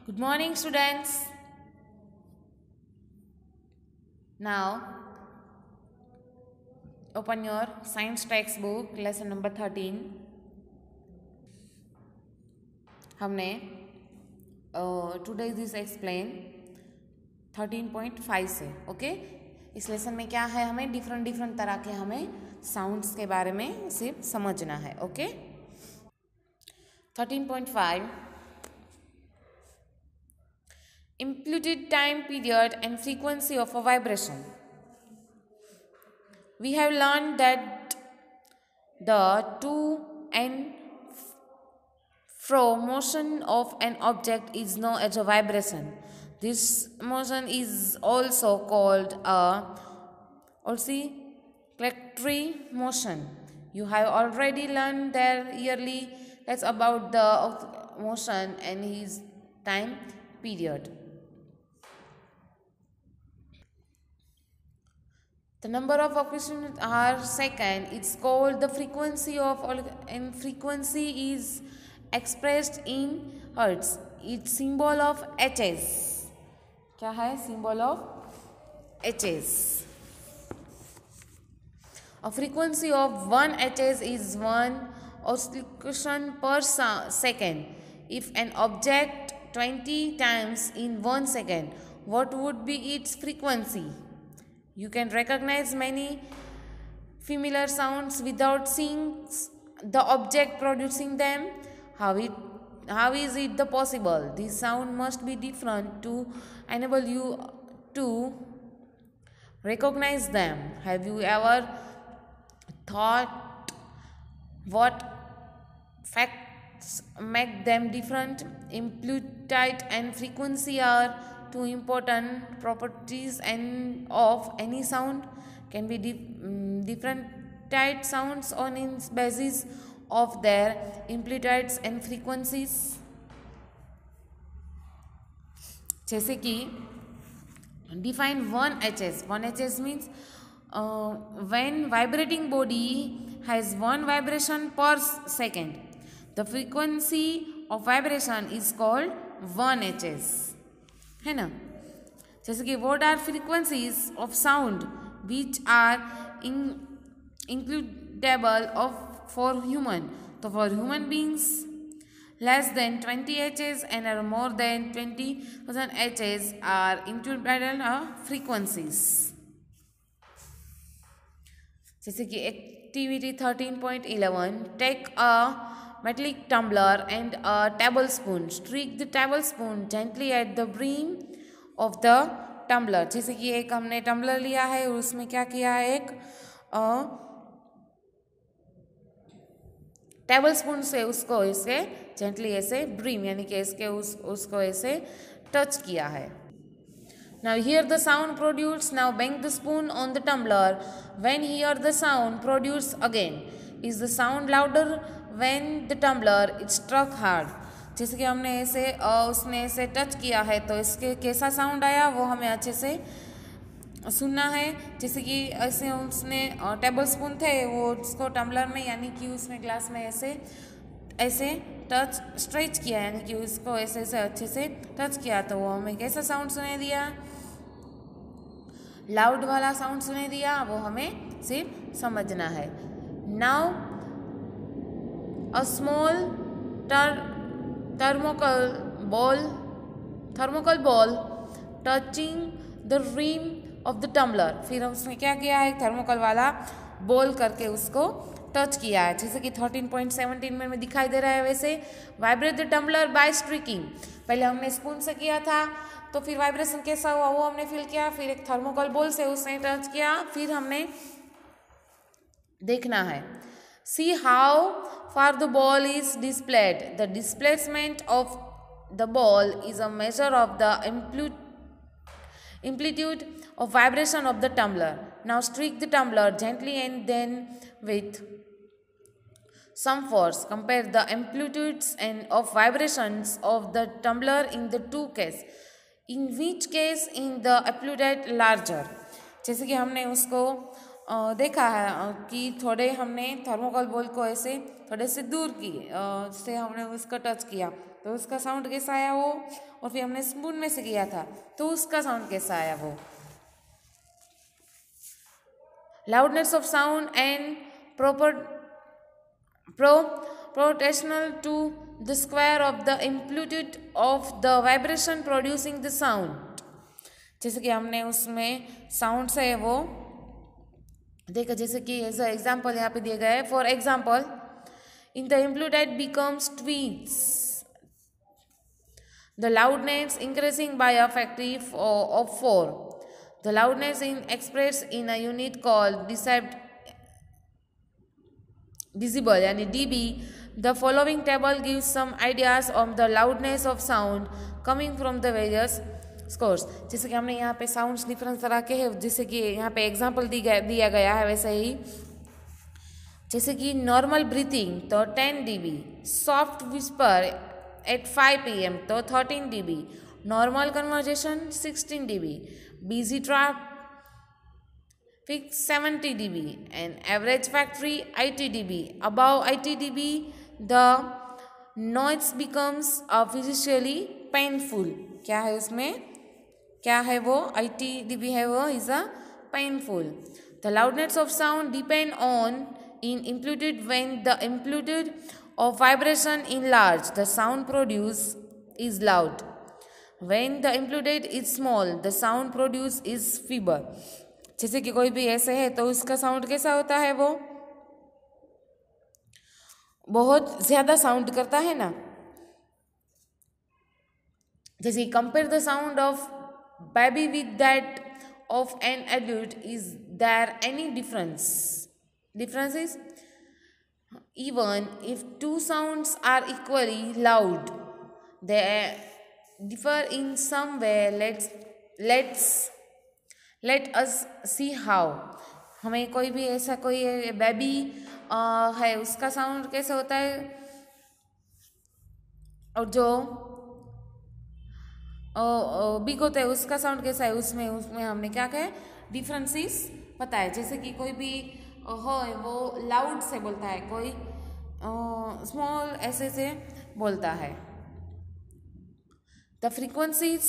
Good morning, students. Now, open your science textbook, lesson number 13. हमने today this explain 13.5 से okay इस lesson में क्या है, हमें डिफरेंट तरह के हमें साउंड्स के बारे में सिर्फ समझना है. Okay 13.5 Amplitude, time period and frequency of a vibration. We have learned that the to and fro motion of an object is known as a vibration. This motion is also called a oscillatory motion. You have already learned their yearly that's about the motion and his time period. The number of occlusions are second. It's called the frequency of, and frequency is expressed in hertz. It's symbol of Hs. क्या है? Symbol of Hs. A frequency of 1 Hs is 1 oscillation per second. If an object 20 times in 1 second, what would be its frequency? You can recognize many familiar sounds without seeing the object producing them. How is it the possible? This sound must be different to enable you to recognize them. Have you ever thought what facts make them different? Amplitude and frequency are two important properties and of any sound. Can be different type sounds on its basis of their amplitudes and frequencies. जैसे कि define 1 Hs. 1 Hs means when vibrating body has 1 vibration per second, the frequency of vibration is called 1 Hs. है ना. जैसे कि what are frequencies of sound which are includable of for human. तो for human beings less than 20 Hs and more than 20,000 Hs are includable frequencies. जैसे कि activity 13.11 take a metallic tumbler and a tablespoon. Streak the tablespoon gently at the brim of the tumbler. जैसे कि एक हमने tumbler लिया है और उसमें क्या किया है, एक टेबल स्पून से उसको ऐसे जेंटली ऐसे ब्रीम यानी कि इसके उसको ऐसे टच किया है. Now hear the sound produced. Now bang the spoon on the tumbler. When hear the sound produced again. Is the sound louder when the tumbler is struck hard? जैसे कि हमने ऐसे उसने ऐसे टच किया है तो इसके कैसा साउंड आया वो हमें अच्छे से सुनना है. जैसे कि ऐसे उसने टेबल स्पून थे वो उसको टम्बलर में यानी कि उसमें ग्लास में ऐसे टच स्ट्रेच किया यानी कि उसको ऐसे अच्छे से टच किया तो वो हमें कैसा साउंड सुनाई दिया, लाउड वाला साउंड सुनाई दिया. वो हमें सिर्फ समझना है. Now a small thermocol ball touching the rim of the tumbler. फिर उसने क्या किया है, थर्मोकल वाला बॉल करके उसको टच किया है. जैसे कि 13.17 में दिखाई दे रहा है वैसे vibrate the tumbler by striking. पहले हमने स्पून से किया था तो फिर वाइब्रेशन कैसा हुआ वो हमने फील किया. फिर एक थर्मोकल बॉल से उसने टच किया. फिर हमने देखना है. See how far the ball is displayed. The displacement of the ball is a measure of the amplitude of vibration of the tumbler. Now streak the tumbler gently and then with some force. Compare the amplitudes and of vibrations of the tumbler in the two cases. In which case in the amplitude larger. जैसे कि हमने उसको देखा है कि थोड़े हमने thermocol ball को ऐसे थोड़े से दूर की से हमने उसका टच किया तो उसका साउंड कैसा आया वो, और फिर हमने स्पून में से किया था तो उसका साउंड कैसा आया वो. Loudness of sound and proportional to the square of the amplitude of the vibration producing the sound. जैसे कि हमने उसमें साउंड से वो देखा, जैसे कि एज एग्जाम्पल यहाँ पे दिया गया है. For example, in the amplitude becomes tweets, the loudness increasing by a factor of 4. The loudness is expressed in a unit called decibel यानी dB. The following table gives some ideas of the loudness of sound coming from the various scores. जैसे कि हमने यहाँ पे sounds difference रखे हैं, जैसे कि यहाँ पे एग्जांपल दिया गया है वैसे ही. जैसे कि नॉर्मल ब्रीथिंग तो 10 dB, soft whisper at 5 PM तो 13 dB, normal conversation 16 dB, busy traffic 70 dB, and average factory 80 dB. Above 80 dB, the noise becomes physically painful. क्या है उसमें, क्या है वो, 80 dB है वो, is a painful. The loudness of sound depend on in amplitude. When the amplitude of vibration is large, the sound produced is loud. When the amplitude is small, the sound produced is feeble. जैसे कि कोई भी ऐसे है तो उसका sound कैसा होता है, वो बहुत ज्यादा साउंड करता है ना. जैसे compare the sound of baby with that of an adult. Is there any differences? Even if two sounds are equally loud, they differ in some way. Let us see how. हमें कोई भी ऐसा कोई baby है उसका sound कैसे होता है और जो बिग होता है उसका साउंड कैसा है, उसमें हमने क्या कहा, डिफरेंसेस बताया. जैसे कि कोई भी हो वो लाउड से बोलता है, कोई स्मॉल ऐसे से बोलता है. The frequencies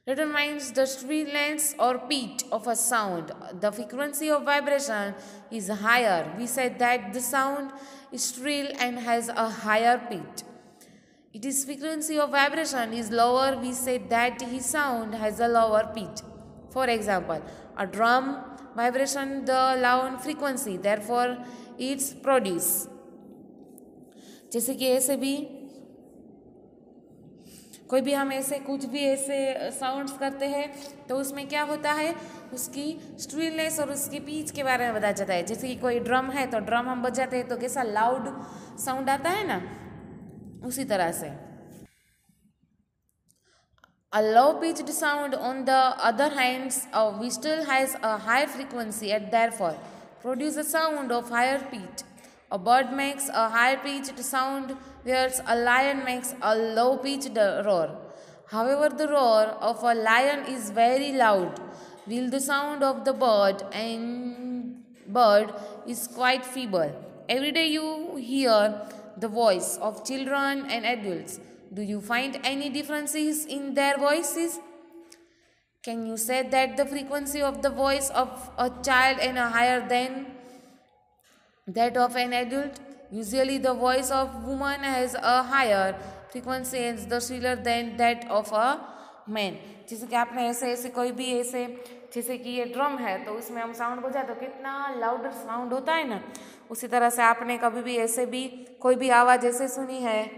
determines the shrillness or pitch of a sound. The frequency of vibration is higher. We said that the sound is shrill and has a higher pitch. Its frequency of vibration is lower. We said that his sound has a lower pitch. For example, a drum vibration the loud frequency, therefore it's produce. जैसे कि ऐसे भी कोई भी हम ऐसे कुछ भी ऐसे साउंड्स करते हैं तो उसमें क्या होता है, उसकी स्ट्रिलनेस और उसकी पिच के बारे में बताया जाता है. जैसे कि कोई ड्रम है तो ड्रम हम बजाते हैं तो कैसा लाउड साउंड आता है ना, उसी तरह से. A low pitched sound on the other hand, a whistle has a high frequency and therefore produces a sound of higher pitch. A bird makes a high-pitched sound, whereas a lion makes a low-pitched roar. However, the roar of a lion is very loud, while the sound of the bird is quite feeble. Every day you hear the voice of children and adults. Do you find any differences in their voices? Can you say that the frequency of the voice of a child is higher than that of an adult? Usually the voice of woman has a higher frequency and the shriller than that of a man. जैसे कि आपने ऐसे कोई भी ऐसे, जैसे कि ये ड्रम है तो उसमें हम साउंड बजाते तो कितना लाउडर साउंड होता है ना, उसी तरह से आपने कभी भी ऐसे भी कोई भी आवाज़ ऐसे सुनी है,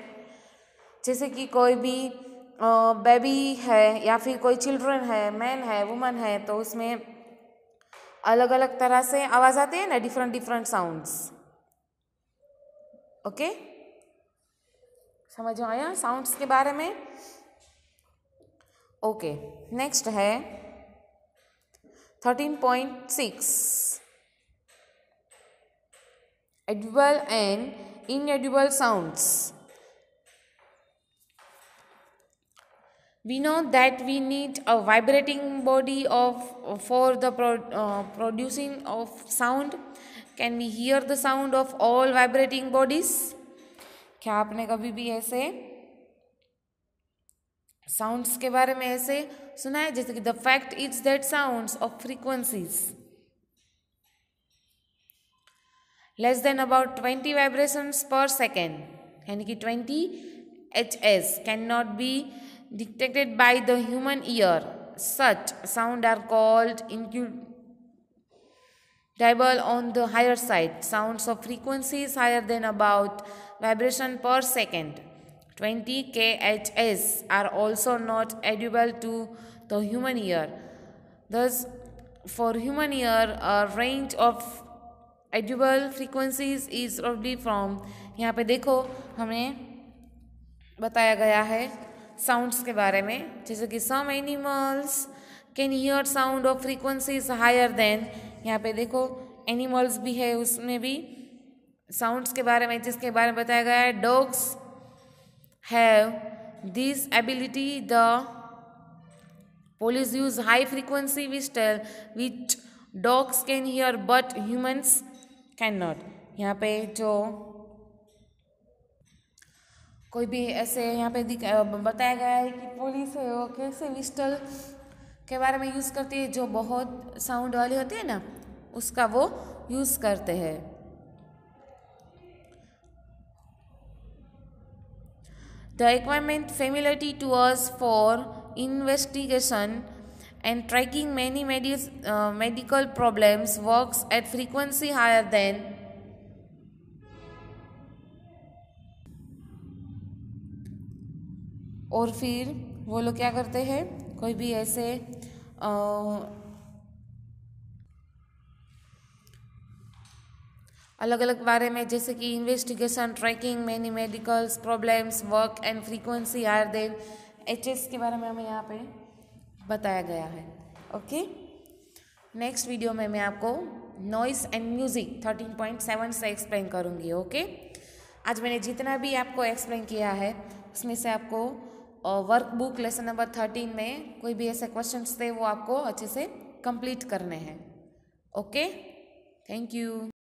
जैसे कि कोई भी बेबी है या फिर कोई चिल्ड्रन है, मैन है, वुमन है, तो उसमें अलग अलग तरह से आवाज़ आती है ना, डिफरेंट साउंड्स. ओके, समझ आया साउंड्स के बारे में. ओके, नेक्स्ट है 13.6 edible and इनएडिबल sounds. We know that we need a vibrating body for the producing of sound. Can we hear the sound of all vibrating bodies? क्या आपने कभी भी ऐसे साउंड्स के बारे में ऐसे सुना है? जैसे कि the fact is that sounds of frequencies less than about 20 vibrations पर सेकेंड, यानी कि 20 Hz can not be detected by the human ear. Such sound are called inaudible on the higher side. Sounds of frequencies higher than about vibration per second 20 kHz are also not audible to the human ear. Thus, for human ear, a range of audible frequencies is roughly from, यहाँ पे देखो हमें बताया गया है sounds के बारे में, जैसे कि some animals can hear sound of frequencies higher than, यहाँ पे देखो एनिमल्स भी है, उसमें भी साउंड्स के बारे में जिसके बारे में बताया गया है. Dogs have this ability. The police use high frequency whistle which dogs can hear but humans cannot. यहाँ पे जो कोई भी ऐसे यहाँ पे बताया गया है कि पुलिस है वो कैसे विस्टल के बारे में यूज़ करती है, जो बहुत साउंड वाली होती है ना, उसका वो यूज़ करते हैं. The equipment familiarity to us for investigation and tracking many medical problems works at frequency higher than और फिर वो लोग क्या करते हैं, कोई भी ऐसे अलग अलग बारे में, जैसे कि investigation, tracking many medicals problems, work and frequency higher than HS के बारे में हमें यहाँ पे बताया गया है. ओके, नेक्स्ट वीडियो में मैं आपको नॉइस एंड म्यूज़िक 13.7 से एक्सप्लेन करूँगी. ओके, आज मैंने जितना भी आपको एक्सप्लेन किया है उसमें से आपको वर्कबुक लेसन नंबर 13 में कोई भी ऐसे क्वेश्चंस थे वो आपको अच्छे से कंप्लीट करने हैं. Okay, thank you.